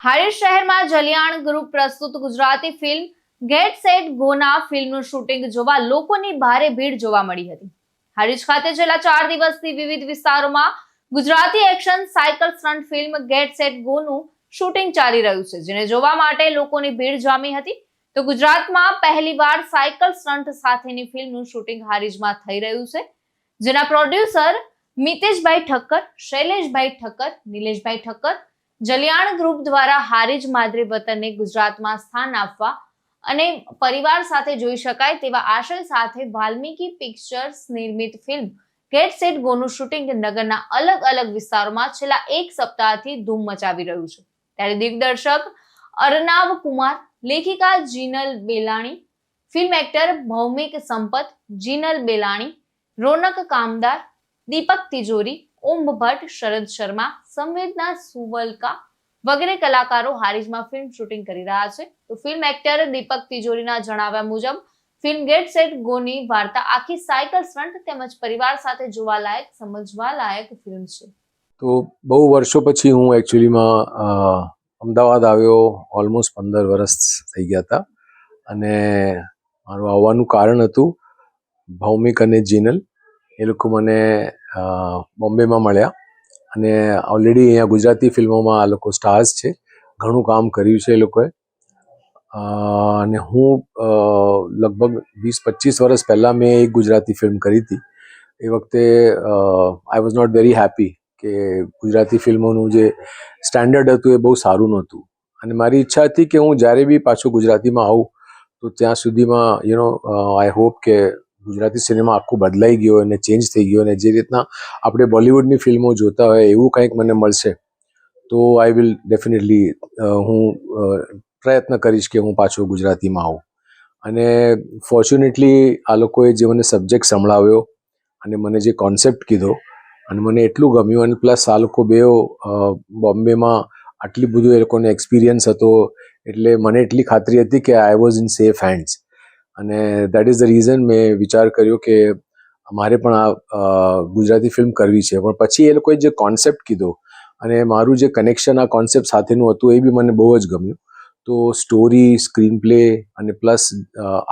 હારીજ શહેરમાં જલિયાણ ગ્રુપ પ્રસ્તુત Gujarati film get set ગોના ફિલ્મનું શૂટિંગ જોવા લોકોની ભારે ભીડ જોવા મળી હતી. હારીજ ખાતે છેલ્લા 4 દિવસથી વિવિધ વિસ્તારોમાં Gujarati action cycle stunt film get set ગોનું શૂટિંગ ચાલી રહ્યું છે, જેને જોવા માટે લોકોની ભીડ જામી હતી. તો ગુજરાતમાં પહેલીવાર સાયકલ સ્ટન્ટ સાથેની ફિલ્મનું શૂટિંગ હારીજમાં થઈ રહ્યું છે, જેના પ્રોડ્યુસર મિતેશભાઈ ઠક્કર, શૈલેષભાઈ ઠક્કર, નિલેશભાઈ ઠક્કર જલિયાણ ગ્રુપ દ્વારા હારીજ માદરે વતનને ગુજરાતમાં સ્થાન આપવા અને પરિવાર સાથે જોઈ શકાય તેવા આશય સાથે વાલ્મીકી પિક્ચર્સ નિર્મિત ફિલ્મ ગેટ સેટ ગોનું શૂટિંગ નગરના અલગ અલગ વિસ્તારોમાં છેલ્લા એક સપ્તાહથી ધૂમ મચાવી રહ્યું છે. ત્યારે દિગ્દર્શક અર્નાવ કુમાર, લેખિકા જીનલ બેલાણી, ફિલ્મ એક્ટર ભૌમિક સંપત, જીનલ બેલાણી, રોનક કામદાર, દીપક તિજોરી, ઓમ ભટ્ટ, શરદ શર્મા, સંવેદના સુવલકા વગેરે કલાકારો હારીજમાં ફિલ્મ શૂટિંગ કરી રહ્યા છે. તો ફિલ્મ એક્ટર દીપક તિજોરીના જણાવ્યા મુજબ ફિલ્મ ગેટ સેટ ગોની વાર્તા આખી સાયકલ સ્ટન્ટ તેમજ પરિવાર સાથે જોવાલાયક, સમજવાલાયક ફિલ્મ છે. તો બહુ વર્ષો પછી હું એકચ્યુઅલીમાં અમદાવાદ આવ્યો. ઓલમોસ્ટ 15 વર્ષ થઈ ગયા હતા અને મારું આવવાનું કારણ હતું ભૌમિક અને જીનલ. એ લોકો મને બોમ્બેમાં મળ્યા અને ઓલરેડી અહીંયા ગુજરાતી ફિલ્મોમાં આ લોકો સ્ટાર્સ છે, ઘણું કામ કર્યું છે એ લોકોએ. અને હું લગભગ 20-25 વર્ષ પહેલાં મેં એક ગુજરાતી ફિલ્મ કરી હતી. એ વખતે I was not very happy કે ગુજરાતી ફિલ્મોનું જે સ્ટેન્ડર્ડ હતું એ બહુ સારું નહોતું અને મારી ઈચ્છા હતી કે હું જ્યારે બી પાછું ગુજરાતીમાં આવું તો ત્યાં સુધીમાં આઈ હોપ કે ગુજરાતી સિનેમા આખું બદલાઈ ગયો અને ચેન્જ થઈ ગયો અને જે રીતના આપણે બોલિવૂડની ફિલ્મો જોતા હોય એવું કંઈક મને મળશે તો આઈ વિલ ડેફિનેટલી હું પ્રયત્ન કરીશ કે હું પાછો ગુજરાતીમાં આવું. અને ફોર્ચ્યુનેટલી આ લોકોએ જે મને સબ્જેક્ટ સંભળાવ્યો અને મને જે કોન્સેપ્ટ કીધો અને મને એટલું ગમ્યું અને પ્લસ આ લોકો બેઓ બોમ્બેમાં આટલી બધું એ લોકોને એક્સપિરિયન્સ હતો એટલે મને એટલી ખાતરી હતી કે I was in safe hands. અને દેટ ઇઝ ધ રીઝન મેં વિચાર કર્યો કે મારે પણ આ ગુજરાતી ફિલ્મ કરવી છે. પણ પછી એ લોકોએ જે કોન્સેપ્ટ કીધો અને મારું જે કનેક્શન આ કોન્સેપ્ટ સાથેનું હતું એ બી મને બહુ જ ગમ્યું. તો સ્ટોરી, સ્ક્રીન પ્લે અને પ્લસ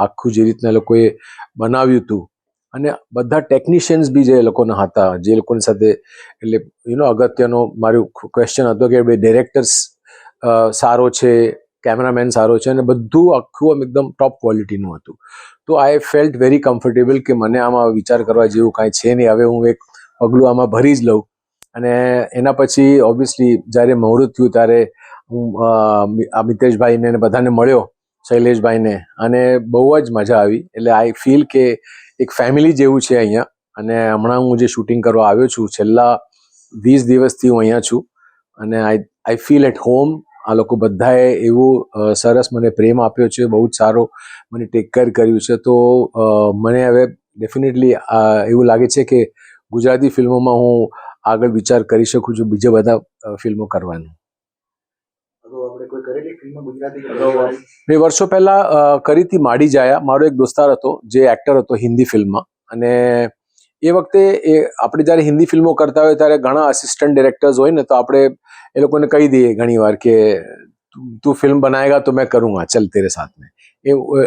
આખું જે રીતના એ લોકોએ બનાવ્યું હતું અને બધા ટેકનિશિયન્સ બી જે લોકોના હતા, જે લોકોની સાથે એટલે અગત્યનો મારું ક્વેશ્ચન હતો કે ડિરેક્ટર્સ સારો છે, કેમેરામેન સારો છે અને બધું આખું આમ એકદમ ટોપ ક્વોલિટીનું હતું. તો આઈ ફેલ્ટ વેરી કમ્ફર્ટેબલ કે મને આમાં વિચાર કરવા જેવું કાંઈ છે નહીં. હવે હું એક પગલું આમાં ભરી જ લઉં. અને એના પછી ઓબ્વિયસલી જ્યારે મુહૂર્ત થયું ત્યારે હું મિતેશભાઈને અને બધાને મળ્યો, શૈલેષભાઈને, અને બહુ જ મજા આવી. એટલે આઈ ફીલ કે એક ફેમિલી જેવું છે અહીંયા. અને હમણાં હું જે શૂટિંગ કરવા આવ્યો છું, છેલ્લા 20 દિવસથી હું અહીંયા છું અને આઈ ફીલ એટ હોમ. આ લોકો બધાએ એવું સરસ મને પ્રેમ આપ્યો છે, બહુ જ સારો મને ટેક કેર કર્યું છે. તો મને હવે ડેફિનેટલી એવું લાગે છે કે ગુજરાતી ફિલ્મોમાં હું આગળ વિચાર કરી શકું છું બીજા બધા ફિલ્મો કરવાનું. મેં વર્ષો પહેલાં કરી હતી માડી જાયા. મારો એક દોસ્તાર હતો જે એક્ટર હતો હિન્દી ફિલ્મમાં. અને એ વખતે આપણે જ્યારે હિન્દી ફિલ્મો કરતા હોય ત્યારે ઘણા અસિસ્ટન્ટ ડિરેક્ટર્સ હોય ને, તો આપણે એ લોકોને કહી દઈએ ઘણી વાર કે તું ફિલ્મ બનાવેગા તો મેં કरूँगा, ચલ તેરે સાથ મેં.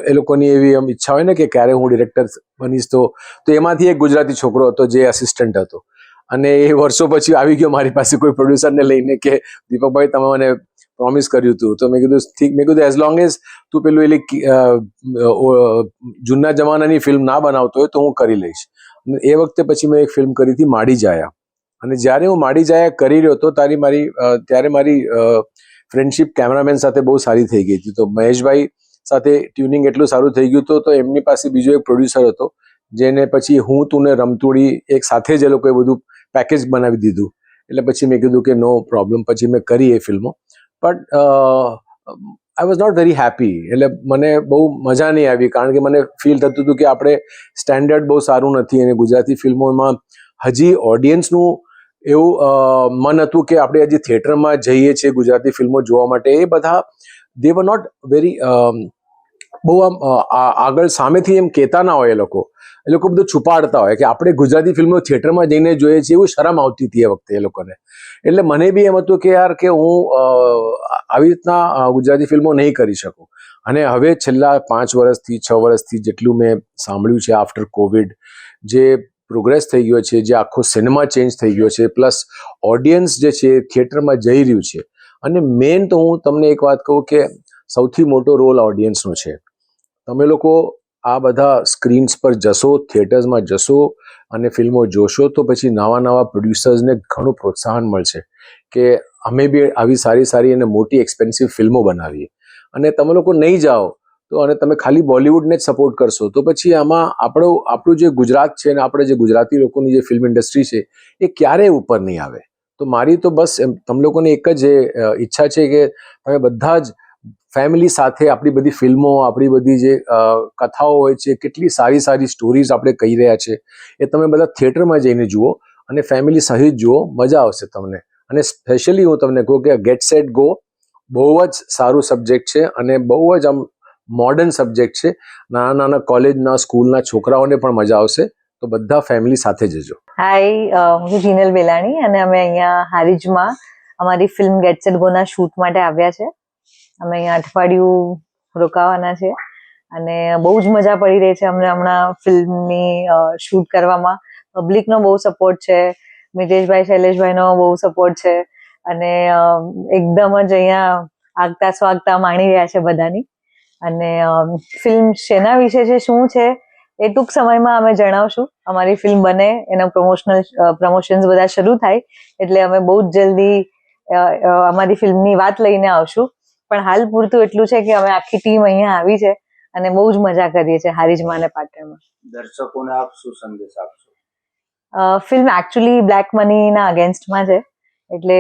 એ લોકોની એવી આમ ઈચ્છા હોય ને કે ક્યારે હું ડિરેક્ટર બનીશ. તો એમાંથી એક ગુજરાતી છોકરો હતો જે અસિસ્ટન્ટ હતો અને એ વર્ષો પછી આવી ગયો મારી પાસે કોઈ પ્રોડ્યુસરને લઈને કે દીપકભાઈ તમે મને પ્રોમિસ કર્યું હતું. તો મેં કીધું ઠીક, મેં કીધું એઝ લોંગ એઝ તું પેલું જૂના જમાનાની ફિલ્મ ના બનાવતો હોય તો હું કરી લઈશ. એ વખતે પછી મેં એક ફિલ્મ કરી હતી માડી જાયા. અને જ્યારે હું માડી જાયા કરી રહ્યો હતો ત્યારે મારી ફ્રેન્ડશિપ કેમેરામેન સાથે બહુ સારી થઈ ગઈ હતી. તો મહેશભાઈ સાથે ટ્યુનિંગ એટલું સારું થઈ ગયું હતું. તો એમની પાસે બીજો એક પ્રોડ્યુસર હતો જેને પછી હું તું ને રમતુડી એક સાથે જ એ લોકોએ બધું પેકેજ બનાવી દીધું. એટલે પછી મેં કીધું કે નો પ્રોબ્લેમ, પછી મેં કરી એ ફિલ્મો. But I was not very happy. એટલે મને બહુ મજા નહીં આવી કારણ કે મને ફીલ થતું હતું કે આપણે સ્ટેન્ડર્ડ બહુ સારું નથી અને ગુજરાતી ફિલ્મોમાં હજી ઓડિયન્સનું એવું મન હતું કે આપણે હજી થિયેટરમાં જઈએ છીએ ગુજરાતી ફિલ્મો જોવા માટે. એ બધા દે વર નોટ વેરી બહુ આમ આગળ સામેથી એમ કહેતા ના હોય. એ લોકો બધું છુપાડતા હોય કે આપણે ગુજરાતી ફિલ્મો થિયેટરમાં જઈને જોઈએ છીએ, એવું શરમ આવતી હતી એ વખતે એ લોકોને. એટલે મને બી એમ હતું કે યાર કે હું આવી રીતના ગુજરાતી ફિલ્મો નહીં કરી શકું. અને હવે છેલ્લા 5 વર્ષથી 6 વર્ષથી જેટલું મેં સાંભળ્યું છે આફ્ટર કોવિડ, જે પ્રોગ્રેસ થઈ ગયો છે, જે આખો સિનેમા ચેન્જ થઈ ગયો છે, પ્લસ ઓડિયન્સ જે છે થિયેટરમાં જઈ રહ્યું છે. અને મેઇન તો હું તમને એક વાત કહું કે સૌથી મોટો રોલ ઓડિયન્સનો છે. તમે લોકો આ બધા સ્ક્રીન્સ પર જશો, થિયેટર્સમાં જશો અને ફિલ્મો જોશો તો પછી નવા પ્રોડ્યુસર્સને ઘણું પ્રોત્સાહન મળશે કે અમે બી આવી સારી અને મોટી એક્સપેન્સિવ ફિલ્મો બનાવીએ. અને તમે લોકો નહીં જાઓ તો અને તમે ખાલી બોલિવૂડને જ સપોર્ટ કરશો તો પછી આમાં આપણું જે ગુજરાત છે ને આપણે જે ગુજરાતી લોકોની જે ફિલ્મ ઇન્ડસ્ટ્રી છે એ ક્યારેય ઉપર નહીં આવે. તો મારી તો બસ તમે લોકોને એક જ ઈચ્છા છે કે તમે બધા જ ફેમિલી સાથે આપણી બધી ફિલ્મો, આપણી બધી જે કથાઓ હોય છે, કેટલી સારી સ્ટોરીઝ આપણે કહી રહ્યા છે, એ તમે બધા થિયેટરમાં જઈને જુઓ અને ફેમિલી સહિત જુઓ, મજા આવશે તમને. અને સ્પેશિયલી હું તમને કહું કે ગેટ સેટ ગો બહુ જ સારું સબ્જેક્ટ છે અને બહુ જ આમ મોડર્ન સબ્જેક્ટ છે. નાના કોલેજના, સ્કૂલના છોકરાઓને પણ મજા આવશે. તો બધા ફેમિલી સાથે જજો. હાય, હું જીનલ બેલાણી અને અમે અહીંયા હારીજમાં અમારી ફિલ્મ ગેટ સેટ ગોના શૂટ માટે આવ્યા છે. અમે અહીંયા અઠવાડિયું રોકાવાના છે અને બહુ જ મજા પડી રહી છે અમને હમણાં ફિલ્મની શૂટ કરવામાં. પબ્લિકનો બહુ સપોર્ટ છે, મિતેશભાઈ, શૈલેષભાઈનો બહુ સપોર્ટ છે અને એકદમ જ અહીંયા આગતા સ્વાગતા માણી રહ્યા છે બધાની. અને ફિલ્મ શેના વિશે છે, શું છે, એ ટૂંક સમયમાં અમે જણાવશું. અમારી ફિલ્મ બને, એના પ્રમોશન્સ બધા શરૂ થાય એટલે અમે બહુ જ જલ્દી અમારી ફિલ્મની વાત લઈને આવશું. પણ હાલ પૂરતું એટલું છે કે અમે આખી ટીમ અહીંયા આવી છે અને બહુ જ મજા કરીએ છીએ હારીજમાં અને પાટણમાં. દર્શકોને આપ શું સંદેશ આપશો? ફિલ્મ એકચ્યુઅલી બ્લેક મનીના અગેન્સ્ટમાં છે એટલે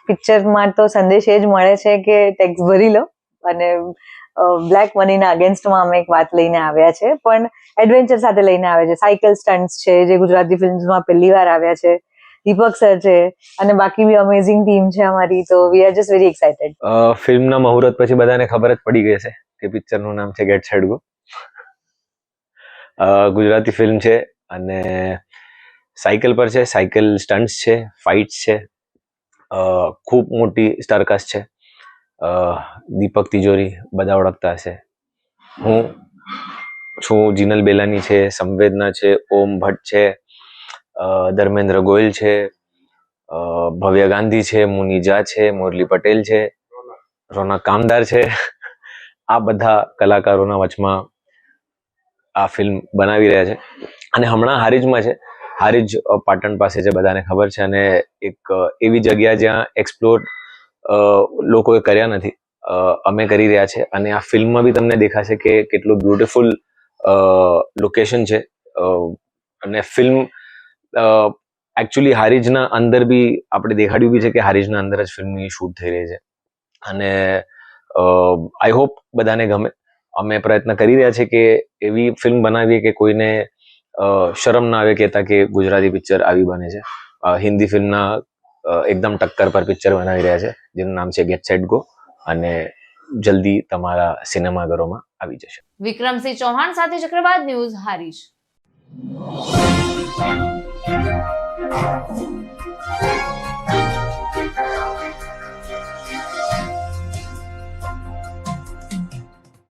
પિક્ચરમાં તો સંદેશ એ જ મળે છે કે ટેક્સ ભરી લો અને બ્લેક મનીના અગેન્સ્ટમાં અમે એક વાત લઈને આવ્યા છે, પણ એડવેન્ચર સાથે લઈને આવ્યા છે. સાયકલ સ્ટન્ટ્સ છે જે ગુજરાતી ફિલ્મ્સમાં પહેલી વાર આવ્યા છે, દીપક સર છે અને બાકી બી અમેઝિંગ ટીમ છે અમારી. તો we are just very excited. ફિલ્મના મુહૂર્ત પછી બધાને ખબર જ પડી ગઈ છે કે પિક્ચરનું નામ છે Get Set Go. Gujarati film છે અને સાયકલ પર છે, સાયકલ સ્ટન્ટ્સ છે, ફાઇટ્સ છે, ખૂબ મોટી સ્ટારકાસ્ટ છે. દીપક તિજોરી બધા ઓળખતા હશે. હું છું, જીનલ બેલાની છે, સંવેદના છે, ઓમ ભટ્ટ છે, ધર્મેન્દ્ર ગોયલ છે, ભવ્ય ગાંધી છે, મુનિજા છે, મુરલી પટેલ છે, રોનક કામદાર છે. આ બધા કલાકારોના વચમાં આ ફિલ્મ બનાવી રહ્યા છે અને હમણાં હારીજમાં છે. હારીજ પાટણ પાસે છે, બધાને ખબર છે અને એક એવી જગ્યા જ્યાં એક્સપ્લોર લોકોએ કર્યા નથી, અમે કરી રહ્યા છે. અને આ ફિલ્મમાં બી તમને દેખાશે કે કેટલું બ્યુટિફુલ લોકેશન છે અને ફિલ્મ એકચ્યુઅલી હારીજના અંદર બી આપણે દેખાડ્યું બી છે કે હારીજના અંદર જ ફિલ્મની શૂટ થઈ રહી છે અને આઈ હોપ બધાને ગમે. અમે પ્રયત્ન કરી રહ્યા છીએ કે એવી ફિલ્મ બનાવીએ કે કોઈને શરમ ના આવે કહેતા કે ગુજરાતી પિક્ચર આવી બને છે. હિન્દી ફિલ્મના એકદમ ટક્કર પર પિક્ચર બનાવી રહ્યા છે જેનું નામ છે ગેટ સેટ ગો અને જલ્દી તમારા સિનેમાઘરોમાં આવી જશે. વિક્રમસિંહ ચૌહાણ સાથે ચક્રવાત ન્યૂઝ, હારીજ.